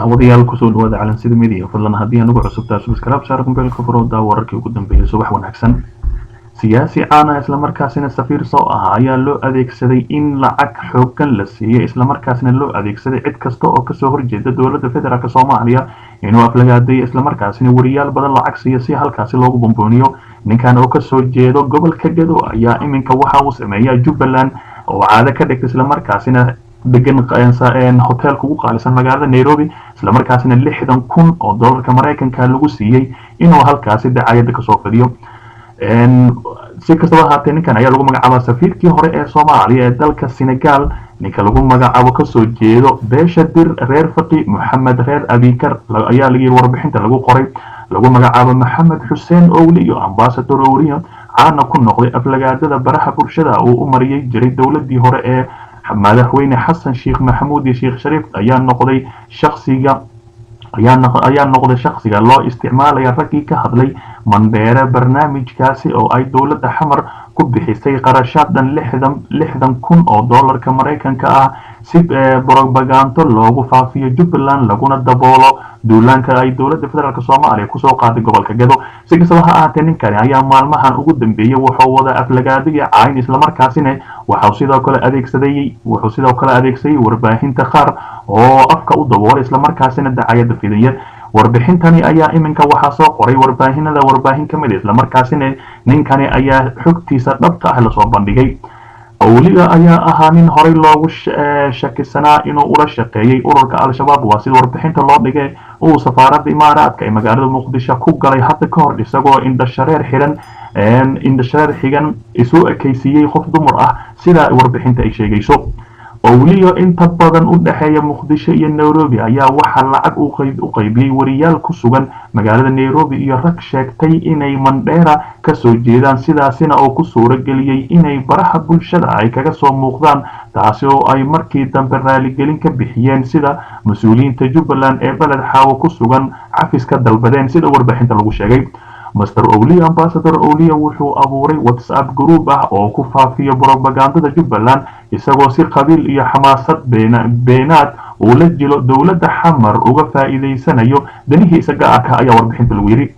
daawadayaal kusoo dhawaada calansida media fadlan haddii anugu cusubtaa subscribe saar kumbeelka farooda wararkii ugu dambeeyay subax wanaagsan siyaasi caana isla markaasina safiir soo ah ayaa loo adeegsaday in lacag xooggan la siiyay isla markaasina loo adeegsaday cid kasta oo kasoo horjeeda dowladda federaalk Soomaaliya inuu aflagaaday isla markaasina wariyaal badan lacag siiyo si halkaasi loogu bombooniyo ninkan oo kasoo jeedo gobolka Gedo ayaa iminka waxa uu sameeyay Jubbaland oo caado ka dhigtay isla markaasina degan hotel kugu qaalisan magaalada Nairobi isla markaasina 60,000 oo dollarka Mareykanka lagu siiyay inuu halkaasi dacayada ka soo fidiyo si kastaba haatee ninkan ayaa lagu magacaabaa safiirkii hore ee Soomaaliya ee dalka Senegal ninka lagu magacaabo kasoo jeedo beesha dir reer faqi Maxamed reer Abikar ayaa lagu warbixinta lagu qoray lagu magacaabo Maxamed Xuseen Owliyo ambassador Owliyo caana ku noqday aflagaadada baraha bulshada oo u mariyay jiray dowladii hore ee madaxweyne Xasan Sheekh Maxamuud iyo Sheekh Shariif ayaa noqday shakhsiga loo isticmaalay ragii ka hadlay Mandheera barnaamijkaasi oo ay dowladda xamar ku bixisay qarashadan 60,000 oo dollarka Mareykanka ah si propaganda loogu faafiyo Jubbaland laguna daboolo duulaanka ay dowladda federaalk Soomaaliya ku soo qaaday gobolka Gedo si kastaba ha ahaatee ninkan ayaa maalmahan ugu dambeeyay wuxuu wada aflagaadiga cayn isla markaasina wuxuu sidoo kale adeegsaday warbaahinta qaar oo afka u daboolay isla markaasina dacayada fidaya warbixintani ayaa iminka waxa soo qoray warbaahin kamid isla markaasina ninkani ayaa xogtiisa dhabta ah la soo bandhigay Owliga ayaa ahaa nin horey loogu shakisanaa inuu ula shaqeeyay ururka Al-Shabaab waa sida warbixinta loo dhigay uu safaaradda Imaaraadka ee magaalada Muqdisho ku galay hadda ka hor isagoo indhashareer xigan isu ekeysiyay qof dumar ah sida warbixinta ay sheegayso Owliyo inta badan u dhaxeeya Muqdisho iyo Nairobi ayaa waxa lacag u qaybiyay wariyaal ku sugan magaalada Nairobi iyo rag sheegtay inay Mandheera ka soo jeedaan sidaasina oo ku suura galiyay inay baraha bulshada ay kaga soo muuqdaan taasi oo ay markii dambe raali gelin ka bixiyeen sida mas'uuliyiinta Jubbaland ee balad xaawo ku sugan cafiska dalbadeen sida warbixinta lagu sheegay Mr. Owliyo Ambassador Owliyo wuxuu abuuray WhatsApp group ah oo ku faafiyo propagandada Jubbaland isagoo si qabiil iyo xamaasad beenaad uu la jilo dowladda xamar uga faa'iideysanayo danihiisa gaarka ayaa warbixinta lagu yiri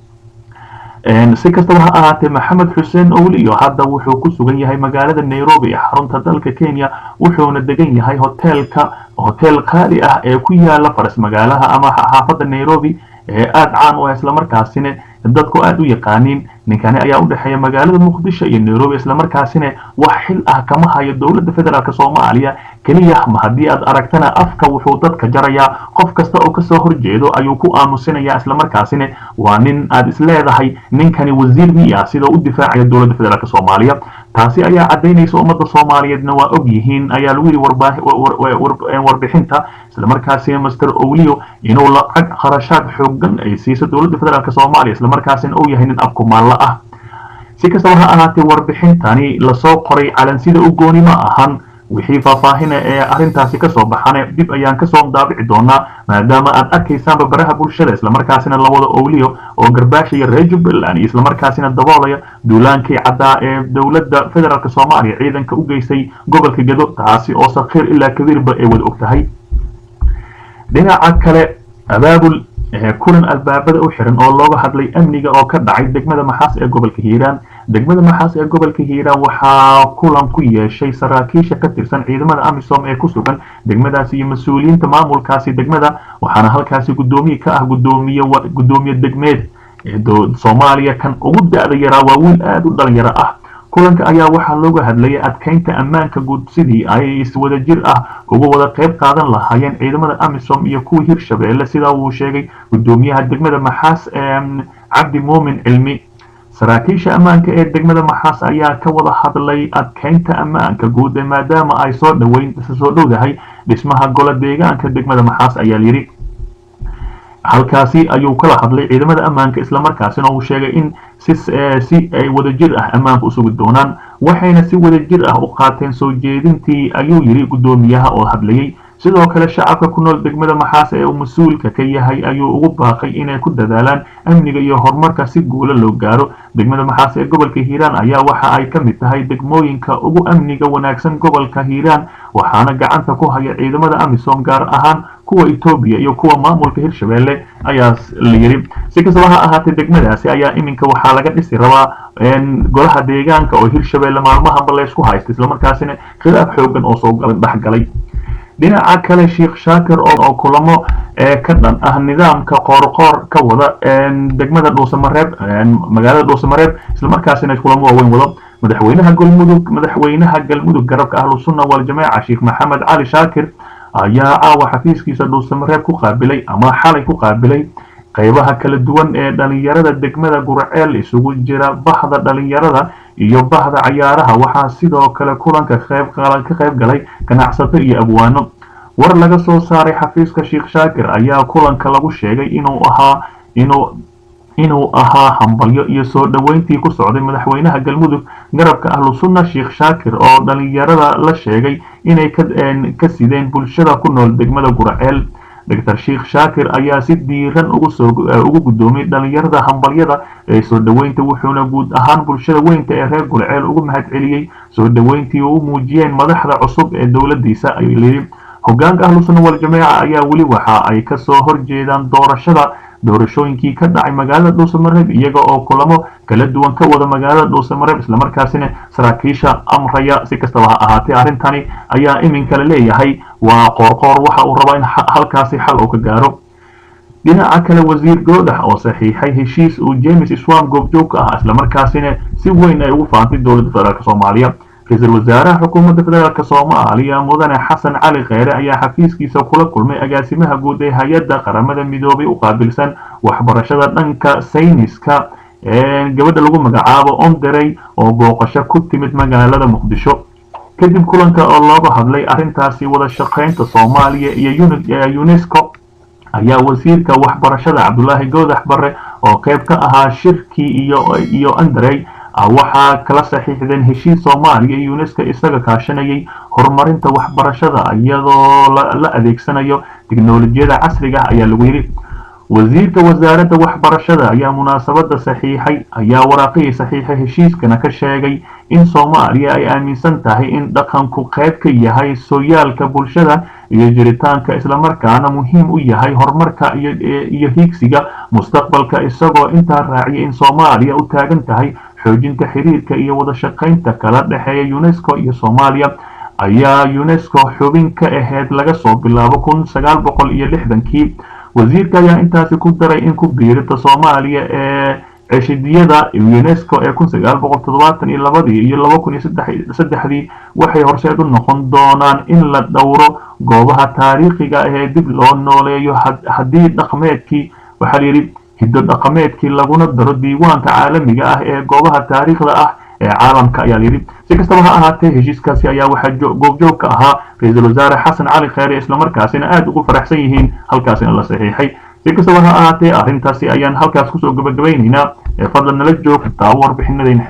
si kastaba ha ahaatee Maxamed Xuseen Owliyo hadda wuxuu ku sugan yahay magaalada Nairobi ee xarunta dalka Kenya wuxuuna degan yahay hotel qaali ah ee ku yaala faras magaalaha ama xaafadda Nairobi ee aad caan u ah isla markaasina dadku aad u yaqaaniin ninkani ayaa u dhaxeeya magaalada Muqdisho iyo Nairobi isla markaasina wax xil ah kama hayo dowladda federaalk Soomaaliya kaliya ma hadii aad aragtana afka wuxuu dadka jaraya qof kasta oo kasoo horjeedo ayuu ku aamusinaya isla markaasina waa nin aad isleedahay ninkani wasiir miya sida u difaacayo dowladda federaalk Soomaaliya taasi ayaa cadeynaysa ummadda Soomaaliyeedna waa og yihiin ayaa lagu yiri warbixinta isla markaasina Mr. Owliyo inuu lacag qarashaad xooggan ay siiso dowladda federaalk Soomaaliya isla markaasina uu yahay nin afkumaal ah si kastaba ha ahaatee warbixintani la soo qoray calansida u gooni ma ahan wixii faahfaahin ee arintaasi ka soo baxana dib ayaan ka soo daabici doonaa maadaama aad arkaysaan baraha bulshada isla markaasina la wada Owliyo oo garbaashaya reer Jubbaland isla markaasina daboolaya duulaankii cadda ee dowladda federaalk Soomaaliya ciidanka u geysay gobolka Gedo taasi oo saqiir ilaa kabiirba ay wada ogtahay dhinaca kale abaabul kulan albaabada u xiran oo looga hadlay amniga oo ka dhacay degmada Maxaas ee gobolka Hiiraan degmada Maxaas ee gobolka Hiiraan waxaa kulan ku yeeshay saraakiisha ka tirsan ciidamada AMISOM ee ku sugan degmadaasi iyo mas'uuliyiinta maamulkaasi degmada waxaana halkaasi gudoomiye ka ah gudoomiye degmeed ee Soomaaliya kan ugu da'da yaraa waa wiil aad u dhalinyaro ah kulanka ayaa waxaa looga hadlayay adkeynta ammaanka guud sidii ay wada jir ah uga wada qayb qaadan lahaayeen ciidamada AMISOM iyo kuwa Hirshabeelle sida uu sheegay gudoomiyaha degmada Maxaas Cabdi Muumin Cilmi saraakiisha ammaanka ee degmada Maxaas ayaa ka wada hadlay adkeynta ammaanka guud maadaama ay soo dhowdahay dhismaha golo deegaanka degmada Maxaas ayaa yiri halkaasi ayuu kala hadlay ciidamada ammaanka isla markaasina uu sheegay in si ay wada jir ah ammaanka u sugi doonaan waxayna si wada jir ah u qaateen soo jeedintii ayuu yiri gudoomiyaha oo hadlayay sidoo kale shacabka ku nool degmada Maxaas ee uu mas'uulka ka yahay ayuu ugu baaqay inay ku dadaalaan amniga iyo horumarka si guul loo gaaro degmada Maxaas ee gobolka Hiiraan ayaa waxa ay ka mid tahay degmooyinka ugu amniga wanaagsan gobolka Hiiraan waxaana gacanta ku haya ciidamada AMISOM gaar ahaan kuwa Ethiopia iyo kuwa maamulka Hirshabelle ayaa la yiri si kastaba ha ahaatee degmadaasi ayaa iminka waxaa laga dhisi rabaa golaha deegaanka oo Hirshabelle maalmahan la isku haysto isla markaasina khilaaf xoogan oo soo dhaxgalay dhinaca kale Sheikh Shaakir oo kulamo ka dhan ah nidaamka qoorqoor ka wada degmada Dhuusamareeb magaalada Dhuusamareeb isla markaasina kulamo waaweyn wada madaxweynaha galmudug garabka ahlu sunna wal jamaa Sheikh Maxamed Cali Shaakir ayaa caawa xafiiskiisa Dhuusamareeb ku qaabilay ama xalay ku qaabilay qaybaha kala duwan ee dhalinyarada degmada Gurceel isugu jira bahda dhalinyarada iyo bahda ciyaaraha waxaa sidoo kale kulanka ka qayb galay ganacsato iyo abwaano war laga soo saaray xafiiska Sheikh Shaakir ayaa kulanka lagu sheegay inuu ahaa hambalyo iyo soo dhaweyntii ku socday madaxweynaha galmudug garabka ahlu sunna Sheikh Shaakir oo dhalinyarada la sheegay inay ka sideen bulshada ku nool degmada Gurceel Dr. Sheikh Shaakir ayaa si diiran ugu gudoomiyay dhalinyarada hambalyada ee soo dhaweynta wuxuuna guud ahaan bulshada weynta ee reer Gurceel ugu mahadceliyay soo dhaweyntii uu muujiyeen madaxda cusub ee dawladdiisa ay leeyihiin hoggaanka ahlu sunna wal jamaa ayaa wali waxa ay ka soo horjeedaan doorashooyinkii ka dhacay magaalada Dhuusamareeb iyaga oo kulamo kala duwan ka wada magaalada Dhuusamareeb isla markaasina saraakiisha amraya si kastaba ha ahaatee arrintani ayaa iminka la leeyahay waa qoorqoor waxa uu rabaa in halkaasi xal uu ka gaaro dhinaca kale wasiir Goodax oo saxiixay heshiis uu James Iswam goobjoog ah isla markaasina si weyn ay ugu faantay dowladda federaalka Soomaaliya رئيس الوزراء حكومة فدرالك Soomaaliya mudane Xasan Cali Kheyre ayaa xafiiskiisa kula kulmay agaasimaha guud ee hay'adda qaramada midoobay u qaabilsan waxbarashada dhanka sayniska gabadha lagu magacaabo Onderey oo booqasho ku timid magaalada Muqdisho kadib kulanka oo looga hadlay arrintaasi wada shaqeynta Soomaaliya iyo UNESCO ayaa wasiirka waxbarashada Cabdullaahi Goodax Barre oo qayb ka ahaa shirkii iyo Onderey waxaa kala saxiixdeen heshiis Soomaaliya iyo UNESCO isaga kaashanayay horumarinta waxbarashada iyadoo la adeegsanayo tiknoolajiyada casriga ah ayaa lagu yiri wasiirka wasaaradda waxbarashada ayaa munaasabada saxiixay ayaa waraaqii saxiixay heshiiskana ka sheegay in Soomaaliya ay aaminsan tahay in dhaqanku qayb ka yahay sooyaalka bulshada iyo jiritaanka isla markaana muhiim u yahay horumarka iyo hiigsiga mustaqbalka isagoo inta raaciyay in Soomaaliya u taagan tahay xoojinta xiriirka iyo wada shaqeynta kala dhaxeeya UNESCO iyo Soomaaliya ayaa UNESCO xubin ka ahayd laga soo bilaabo 1960kii wasiirka ayaa intaasi ku daray in ku biirida Soomaaliya ee ceshidiyada UNESCO ee 1972 iyo 2003 waxay horseed u noqon doonaan in la dhowro goobaha taariikhiga ah ee dib loo nooleeyo haddii dhaqameedkii waxa la yiri hiddo dhaqameedkii laguna daro diiwaanka caalamiga ah ee goobaha taariikhda ah ee caalamka ayaa yiri si kastaba ha ahaatee heshiiskaasi ayaa waxa goobjoog ka ahaa ra'iisul wasaare Xasan Cali Kheyre isla markaasina aad ugu faraxsan yihiin halkaasina la saxiixay si kastaba ha ahaatee arrintaasi ayaan halkaas ku soo gabagabaynaynaa fadlan nala joog warbixinadayna